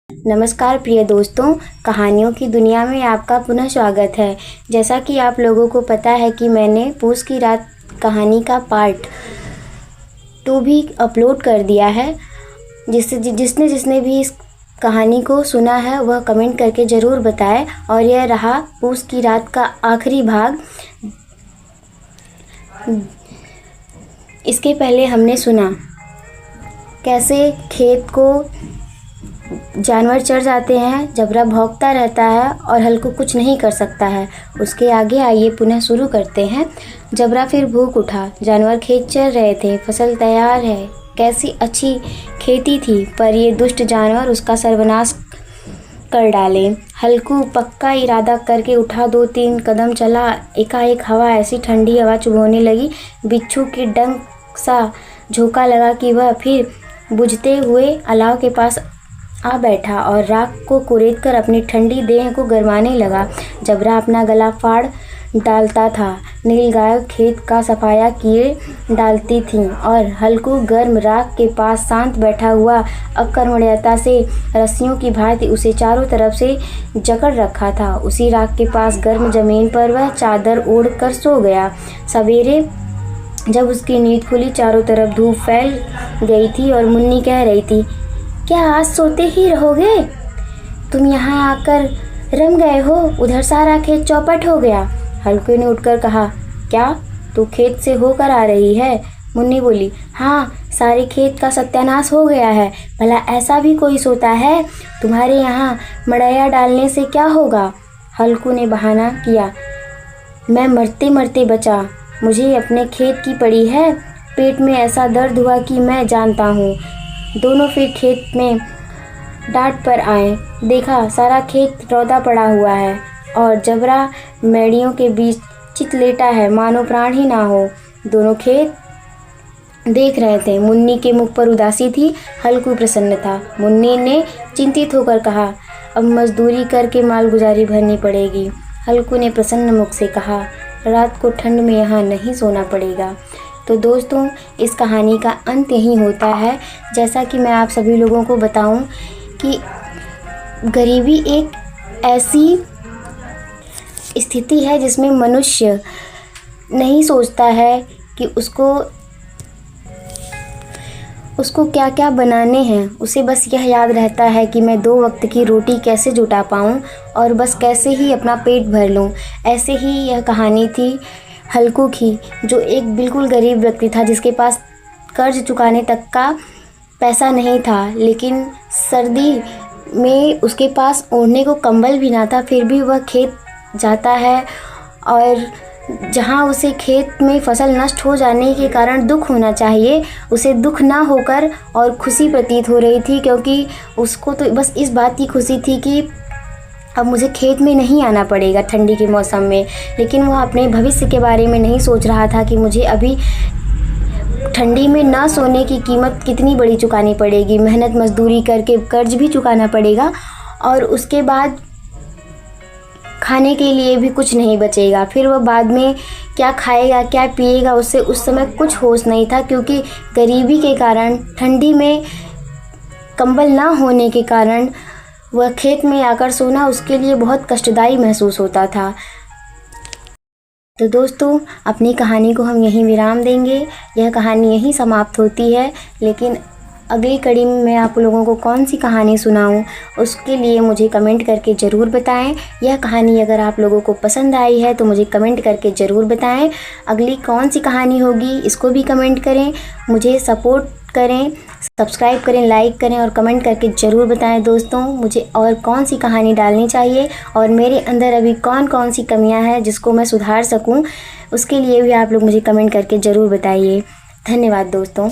नमस्कार प्रिय दोस्तों, कहानियों की दुनिया में आपका पुनः स्वागत है। जैसा कि आप लोगों को पता है कि मैंने पूस की रात कहानी का पार्ट 2 भी अपलोड कर दिया है। जिसने भी इस कहानी को सुना है वह कमेंट करके ज़रूर बताए। और यह रहा पूस की रात का आखिरी भाग। इसके पहले हमने सुना कैसे खेत को जानवर चढ़ जाते हैं, जबरा भौंकता रहता है और हल्कू कुछ नहीं कर सकता है। उसके आगे आइए पुनः शुरू करते हैं। जबरा फिर भूख उठा। जानवर खेत चर रहे थे, फसल तैयार है, कैसी अच्छी खेती थी, पर ये दुष्ट जानवर उसका सर्वनाश कर डाले। हल्कू पक्का इरादा करके उठा, 2-3 कदम चला। एकाएक हवा, ऐसी ठंडी हवा चुभोने लगी, बिच्छू की डंक सा झोंका लगा कि वह फिर बुझते हुए अलाव के पास आ बैठा और राख को कुरेदकर अपनी ठंडी देह को गरमाने लगा। जबरा अपना गला फाड़ डालता था, नीलगाय खेत का सफाया किए डालती थीं और हल्कू गर्म राख के पास शांत बैठा हुआ अकर्मण्यता से रस्सियों की भांति उसे चारों तरफ से जकड़ रखा था। उसी राख के पास गर्म जमीन पर वह चादर ओढ़ कर सो गया। सवेरे जब उसकी नींद खुली, चारों तरफ धूप फैल गई थी और मुन्नी कह रही थी, क्या आज सोते ही रहोगे? तुम यहाँ आकर रम गए हो, उधर सारा खेत चौपट हो गया। हल्कू ने उठकर कहा, क्या तू खेत से होकर आ रही है? मुन्नी बोली, हाँ, सारे खेत का सत्यानाश हो गया है। भला ऐसा भी कोई सोता है? तुम्हारे यहाँ मड़ैया डालने से क्या होगा? हल्कू ने बहाना किया, मैं मरते मरते बचा, मुझे अपने खेत की पड़ी है। पेट में ऐसा दर्द हुआ कि मैं जानता हूँ। दोनों फिर खेत में डांट पर आए। देखा सारा खेत रौदा पड़ा हुआ है और जबरा मेड़ियों के बीच चित लेटा है, मानो प्राण ही ना हो। दोनों खेत देख रहे थे। मुन्नी के मुख पर उदासी थी, हल्कू प्रसन्न था। मुन्नी ने चिंतित होकर कहा, अब मजदूरी करके मालगुजारी भरनी पड़ेगी। हल्कू ने प्रसन्न मुख से कहा, रात को ठंड में यहाँ नहीं सोना पड़ेगा। तो दोस्तों, इस कहानी का अंत यही होता है। जैसा कि मैं आप सभी लोगों को बताऊं कि गरीबी एक ऐसी स्थिति है जिसमें मनुष्य नहीं सोचता है कि उसको क्या क्या बनाने हैं। उसे बस यह याद रहता है कि मैं 2 वक्त की रोटी कैसे जुटा पाऊँ और बस कैसे ही अपना पेट भर लूँ। ऐसे ही यह कहानी थी हल्कू की, जो एक बिल्कुल गरीब व्यक्ति था, जिसके पास कर्ज चुकाने तक का पैसा नहीं था, लेकिन सर्दी में उसके पास ओढ़ने को कंबल भी ना था। फिर भी वह खेत जाता है और जहाँ उसे खेत में फसल नष्ट हो जाने के कारण दुख होना चाहिए, उसे दुख ना होकर और खुशी प्रतीत हो रही थी, क्योंकि उसको तो बस इस बात की खुशी थी कि अब मुझे खेत में नहीं आना पड़ेगा ठंडी के मौसम में। लेकिन वह अपने भविष्य के बारे में नहीं सोच रहा था कि मुझे अभी ठंडी में ना सोने की कीमत कितनी बड़ी चुकानी पड़ेगी। मेहनत मजदूरी करके कर्ज भी चुकाना पड़ेगा और उसके बाद खाने के लिए भी कुछ नहीं बचेगा। फिर वह बाद में क्या खाएगा, क्या पिएगा, उससे उस समय कुछ होश नहीं था, क्योंकि गरीबी के कारण, ठंडी में कंबल ना होने के कारण वह खेत में आकर सोना उसके लिए बहुत कष्टदायी महसूस होता था। तो दोस्तों, अपनी कहानी को हम यहीं विराम देंगे। यह कहानी यहीं समाप्त होती है, लेकिन अगली कड़ी में मैं आप लोगों को कौन सी कहानी सुनाऊं, उसके लिए मुझे कमेंट करके ज़रूर बताएं। यह कहानी अगर आप लोगों को पसंद आई है तो मुझे कमेंट करके ज़रूर बताएं। अगली कौन सी कहानी होगी इसको भी कमेंट करें, मुझे सपोर्ट करें, सब्सक्राइब करें, लाइक करें और कमेंट करके ज़रूर बताएं दोस्तों मुझे और कौन सी कहानी डालनी चाहिए और मेरे अंदर अभी कौन सी कमियां हैं जिसको मैं सुधार सकूं। उसके लिए भी आप लोग मुझे कमेंट करके ज़रूर बताइए। धन्यवाद दोस्तों।